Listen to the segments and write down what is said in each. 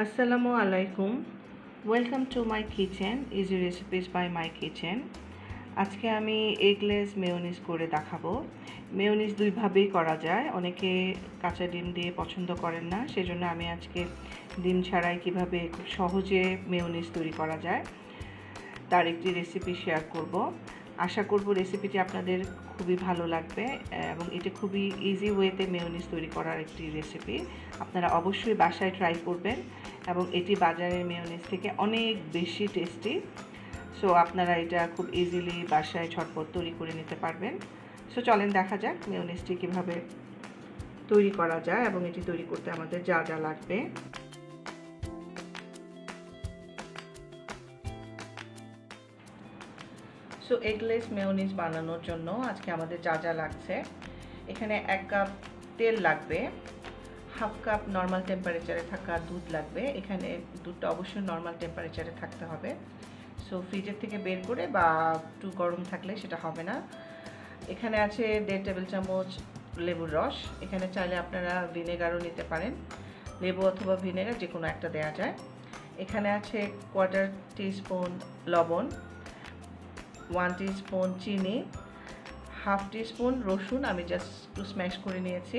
আসসালামু আলাইকুম, welcome to my kitchen, easy recipes by my kitchen. আজকে আমি এগলেস মেয়োনিজ করে দেখাবো। মেয়োনিজ দুইভাবেই করা যায়, অনেকে কাঁচা ডিম দিয়ে পছন্দ করেন না, সেজন্য আমি আজকে ডিম ছাড়াই কিভাবে খুব সহজে মেয়োনিজ তৈরি করা যায় তার একটি রেসিপি শেয়ার করব। আশা করব রেসিপিটি আপনাদের খুবই ভালো লাগবে এবং এটা খুবই ইজি ওয়েতে মেয়োনিজ তৈরি করার একটি রেসিপি। আপনারা অবশ্যই বাসায় ট্রাই করবেন এবং এটি বাজারের মেয়োনিজ থেকে অনেক বেশি টেস্টি। সো আপনারা এটা খুব ইজিলি বাসায় ঝটপট তৈরি করে নিতে পারবেন। সো চলেন দেখা যাক মেয়োনিজটি কীভাবে তৈরি করা যায় এবং এটি তৈরি করতে আমাদের যা যা লাগবে। সো এগলেস মেয়োনিজ বানানোর জন্য আজকে আমাদের যা যা লাগছে, এখানে 1 কাপ তেল লাগবে, হাফ কাপ নর্মাল টেম্পারেচারে থাকা দুধ লাগবে। এখানে দুধটা অবশ্যই নর্মাল টেম্পারেচারে থাকতে হবে। সো ফ্রিজের থেকে বের করে বা একটু গরম থাকলে সেটা হবে না। এখানে আছে 1.5 টেবিল চামচ লেবুর রস। এখানে চাইলে আপনারা ভিনেগারও নিতে পারেন, লেবু অথবা ভিনেগার যে কোনো একটা দেওয়া যায়। এখানে আছে 1/4 টিস্পুন লবণ, 1 টিস্পুন চিনি, হাফ টিস্পুন রসুন আমি জাস্ট একটু স্ম্যাশ করে নিয়েছি,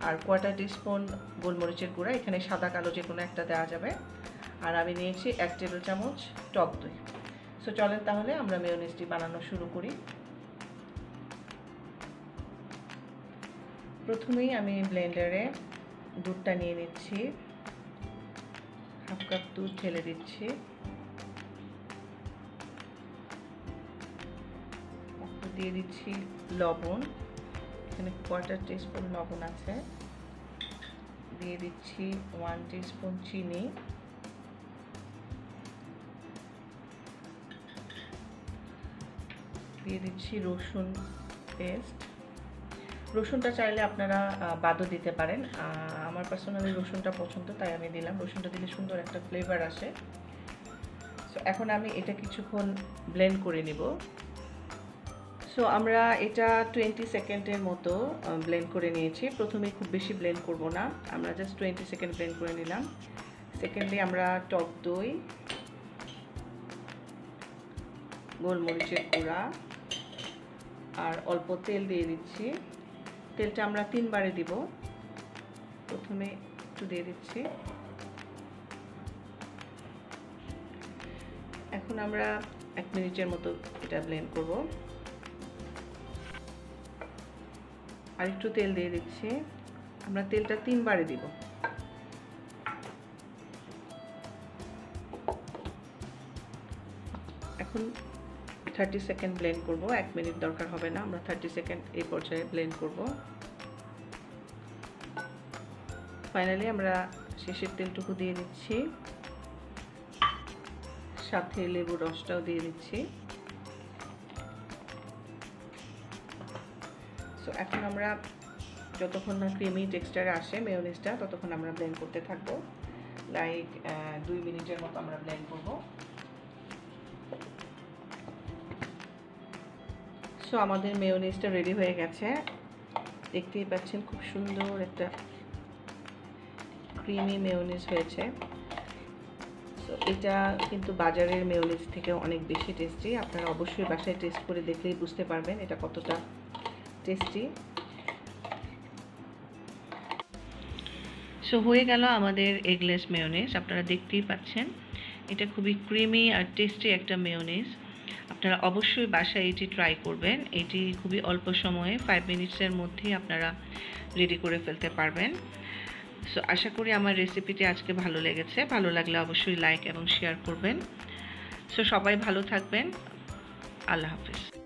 আর 1/4 টিস্পুন গোলমরিচের গুঁড়া, এখানে সাদা কালো যে কোনো একটা দেওয়া যাবে। আর আমি নিয়েছি 1 টেবিল চামচ টক দই। সো চলেন তাহলে আমরা মেয়োনিজটি বানানো শুরু করি। প্রথমেই আমি ব্লেন্ডারে দুধটা নিয়ে নিচ্ছি, হাফ কাপ দুধ ঢেলে দিচ্ছি, দিয়ে দিচ্ছি লবণ, এখানে 1/4 টিস্পুন লবণ আছে, দিয়ে দিচ্ছি 1 টিস্পুন চিনি, দিয়ে দিচ্ছি রসুন পেস্ট। রসুনটা চাইলে আপনারা বাদও দিতে পারেন, আমার পার্সোনালি রসুনটা পছন্দ তাই আমি দিলাম, রসুনটা দিলে সুন্দর একটা ফ্লেভার আসে। সো এখন আমি এটা কিছুক্ষণ ব্লেন্ড করে নিব। সো আমরা এটা 20 সেকেন্ডের মতো ব্লেন্ড করে নিয়েছি। প্রথমে খুব বেশি ব্লেন্ড করব না, আমরা জাস্ট 20 সেকেন্ড ব্লেন্ড করে নিলাম। সেকেন্ডে আমরা টক দই, গোলমরিচের গুঁড়া আর অল্প তেল দিয়ে দিচ্ছি। তেলটা আমরা 3 বারে দিব, প্রথমে একটু দিয়ে দিচ্ছি। এখন আমরা 1 মিনিটের মতো এটা ব্লেন্ড করব। আর একটু তেল দিয়ে দিচ্ছি, আমরা তেলটা 3 বারে দিব। এখন 30 সেকেন্ড ব্লেন্ড করব, 1 মিনিট দরকার হবে না, আমরা 30 সেকেন্ড এই পর্যায়ে ব্লেন্ড করব। ফাইনালি আমরা শেষের তেলটুকু দিয়ে দিচ্ছি, সাথে লেবুর রসটাও দিয়ে দিচ্ছি। সো এখন আমরা যতক্ষণ না ক্রিমি টেক্সচারে আসে মেয়োনিজটা, ততক্ষণ আমরা ব্লেন্ড করতে থাকবো। লাইক 2 মিনিটের মতো আমরা ব্লেন্ড করব। সো আমাদের মেয়োনিজটা রেডি হয়ে গেছে, দেখতেই পাচ্ছেন খুব সুন্দর একটা ক্রিমি মেয়োনিজ হয়েছে। সো এটা কিন্তু বাজারের মেয়োনিজ থেকে অনেক বেশি টেস্টি। আপনারা অবশ্যই বাসায় টেস্ট করে দেখলেই বুঝতে পারবেন এটা কতটা টেস্টি। সো হয়ে গেল আমাদের এগলেস মেয়োনিজ, আপনারা দেখতেই পাচ্ছেন এটা খুবই ক্রিমি আর টেস্টি একটা মেয়োনিজ। আপনারা অবশ্যই বাসায় এটি ট্রাই করবেন, এটি খুবই অল্প সময়ে 5 মিনিটসের মধ্যেই আপনারা রেডি করে ফেলতে পারবেন। সো আশা করি আমার রেসিপিটি আজকে ভালো লেগেছে, ভালো লাগলে অবশ্যই লাইক এবং শেয়ার করবেন। সো সবাই ভালো থাকবেন, আল্লাহ হাফিজ।